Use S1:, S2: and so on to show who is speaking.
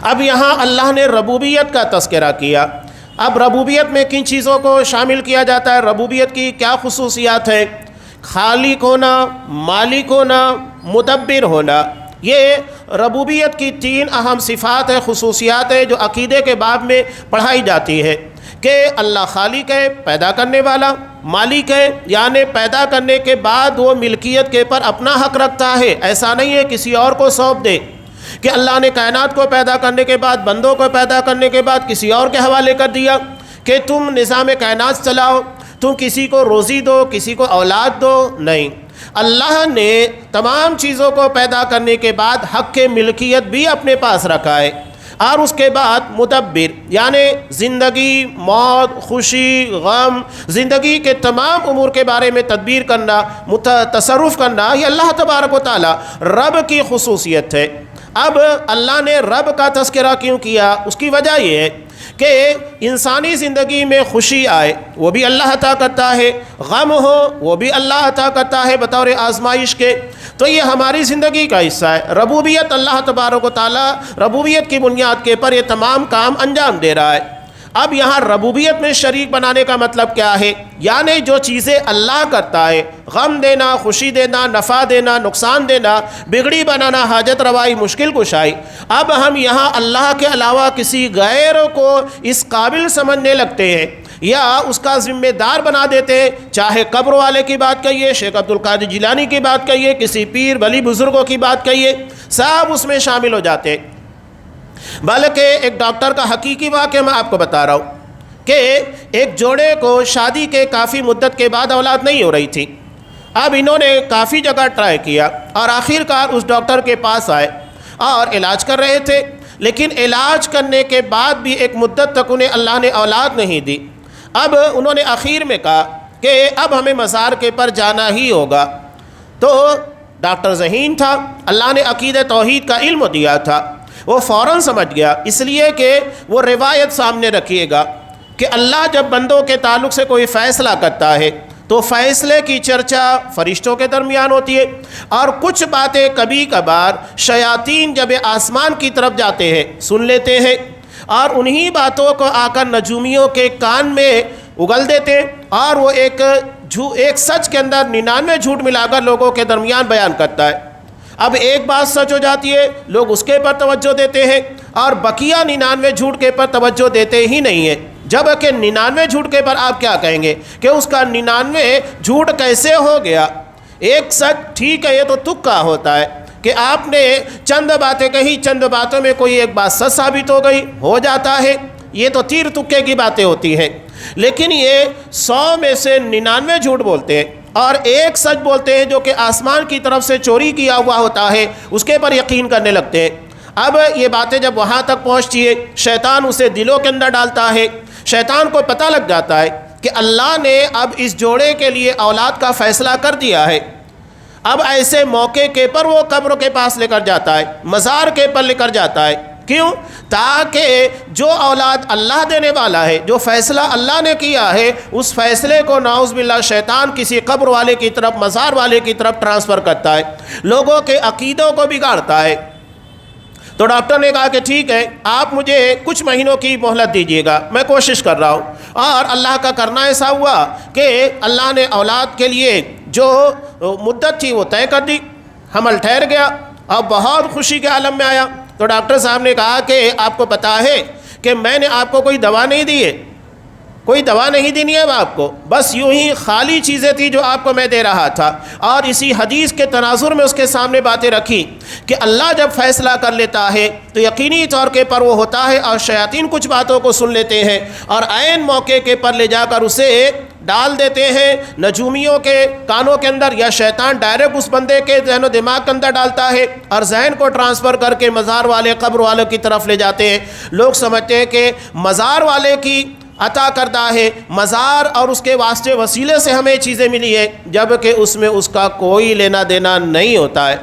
S1: اب یہاں اللہ نے ربوبیت کا تذکرہ کیا. اب ربوبیت میں کن چیزوں کو شامل کیا جاتا ہے؟ ربوبیت کی کیا خصوصیات ہیں؟ خالق ہونا، مالک ہونا، مدبر ہونا. یہ ربوبیت کی 3 اہم صفات ہیں، خصوصیات ہیں جو عقیدے کے باب میں پڑھائی جاتی ہے کہ اللہ خالق ہے، پیدا کرنے والا، مالک ہے یعنی پیدا کرنے کے بعد وہ ملکیت کے پر اپنا حق رکھتا ہے، ایسا نہیں ہے کسی اور کو سونپ دے کہ اللہ نے کائنات کو پیدا کرنے کے بعد، بندوں کو پیدا کرنے کے بعد کسی اور کے حوالے کر دیا کہ تم نظام کائنات چلاؤ، تم کسی کو روزی دو، کسی کو اولاد دو. نہیں، اللہ نے تمام چیزوں کو پیدا کرنے کے بعد حق ملکیت بھی اپنے پاس رکھا ہے. اور اس کے بعد مدبر یعنی زندگی، موت، خوشی، غم، زندگی کے تمام امور کے بارے میں تدبیر کرنا، تصرف کرنا، یہ اللہ تبارک و تعالی رب کی خصوصیت ہے. اب اللہ نے رب کا تذکرہ کیوں کیا؟ اس کی وجہ یہ ہے کہ انسانی زندگی میں خوشی آئے وہ بھی اللہ عطا کرتا ہے، غم ہو وہ بھی اللہ عطا کرتا ہے بطور آزمائش کے. تو یہ ہماری زندگی کا حصہ ہے. ربوبیت اللہ تبارک و تعالی ربوبیت کی بنیاد کے پر یہ تمام کام انجام دے رہا ہے. اب یہاں ربوبیت میں شریک بنانے کا مطلب کیا ہے؟ یعنی جو چیزیں اللہ کرتا ہے، غم دینا، خوشی دینا، نفع دینا، نقصان دینا، بگڑی بنانا، حاجت روائی، مشکل کشائی، اب ہم یہاں اللہ کے علاوہ کسی غیر کو اس قابل سمجھنے لگتے ہیں یا اس کا ذمہ دار بنا دیتے ہیں. چاہے قبر والے کی بات کہیے، شیخ عبدالقادر جیلانی کی بات کہیے، کسی پیر ولی بزرگوں کی بات کہیے، سب اس میں شامل ہو جاتے ہیں. بلکہ ایک ڈاکٹر کا حقیقی واقعہ میں آپ کو بتا رہا ہوں کہ ایک جوڑے کو شادی کے کافی مدت کے بعد اولاد نہیں ہو رہی تھی. اب انہوں نے کافی جگہ ٹرائی کیا اور آخر کار اس ڈاکٹر کے پاس آئے اور علاج کر رہے تھے، لیکن علاج کرنے کے بعد بھی ایک مدت تک انہیں اللہ نے اولاد نہیں دی. اب انہوں نے آخر میں کہا کہ اب ہمیں مزار کے پر جانا ہی ہوگا. تو ڈاکٹر ذہین تھا، اللہ نے عقیدہ توحید کا علم دیا تھا، وہ فوراً سمجھ گیا، اس لیے کہ وہ روایت سامنے رکھیے گا کہ اللہ جب بندوں کے تعلق سے کوئی فیصلہ کرتا ہے تو فیصلے کی چرچا فرشتوں کے درمیان ہوتی ہے، اور کچھ باتیں کبھی کبھار شیاطین جب آسمان کی طرف جاتے ہیں سن لیتے ہیں اور انہی باتوں کو آ کر نجومیوں کے کان میں اگل دیتے اور وہ ایک سچ کے اندر 99 جھوٹ ملا کر لوگوں کے درمیان بیان کرتا ہے. اب ایک بات سچ ہو جاتی ہے، لوگ اس کے پر توجہ دیتے ہیں اور بقیہ 99 جھوٹ کے پر توجہ دیتے ہی نہیں ہیں. جبکہ 99 جھوٹ کے پر آپ کیا کہیں گے کہ اس کا 99 جھوٹ کیسے ہو گیا؟ ایک سچ ٹھیک ہے، یہ تو تکا ہوتا ہے کہ آپ نے چند باتیں کہی، چند باتوں میں کوئی ایک بات سچ ثابت ہو گئی، ہو جاتا ہے، یہ تو تیر تکے کی باتیں ہوتی ہیں. لیکن یہ 100 میں سے 99 جھوٹ بولتے ہیں اور ایک سچ بولتے ہیں جو کہ آسمان کی طرف سے چوری کیا ہوا ہوتا ہے، اس کے پر یقین کرنے لگتے ہیں. اب یہ باتیں جب وہاں تک پہنچتی ہے، شیطان اسے دلوں کے اندر ڈالتا ہے. شیطان کو پتہ لگ جاتا ہے کہ اللہ نے اب اس جوڑے کے لیے اولاد کا فیصلہ کر دیا ہے. اب ایسے موقع کے پر وہ قبر کے پاس لے کر جاتا ہے، مزار کے پر لے کر جاتا ہے. کیوں؟ تاکہ جو اولاد اللہ دینے والا ہے، جو فیصلہ اللہ نے کیا ہے، اس فیصلے کو نعوذ باللہ شیطان کسی قبر والے کی طرف، مزار والے کی طرف ٹرانسفر کرتا ہے، لوگوں کے عقیدوں کو بگاڑتا ہے. تو ڈاکٹر نے کہا کہ ٹھیک ہے، آپ مجھے کچھ مہینوں کی مہلت دیجیے گا، میں کوشش کر رہا ہوں. اور اللہ کا کرنا ایسا ہوا کہ اللہ نے اولاد کے لیے جو مدت تھی وہ طے کر دی، حمل ٹھہر گیا اور بہت خوشی کے عالم میں آیا. تو ڈاکٹر صاحب نے کہا کہ آپ کو پتہ ہے کہ میں نے آپ کو کوئی دوا نہیں دی ہے، کوئی دوا نہیں دینی ہے آپ کو، بس یوں ہی خالی چیزیں تھیں جو آپ کو میں دے رہا تھا. اور اسی حدیث کے تناظر میں اس کے سامنے باتیں رکھی کہ اللہ جب فیصلہ کر لیتا ہے تو یقینی طور کے پر وہ ہوتا ہے، اور شیاطین کچھ باتوں کو سن لیتے ہیں اور عین موقع کے پر لے جا کر اسے ڈال دیتے ہیں نجومیوں کے کانوں کے اندر، یا شیطان ڈائریکٹ اس بندے کے ذہن و دماغ کے اندر ڈالتا ہے اور ذہن کو ٹرانسفر کر کے مزار والے، قبر والوں کی طرف لے جاتے ہیں. لوگ سمجھتے ہیں کہ مزار والے کی عطا کردہ ہے، مزار اور اس کے واسطے وسیلے سے ہمیں چیزیں ملی ہے، جبکہ اس میں اس کا کوئی لینا دینا نہیں ہوتا ہے.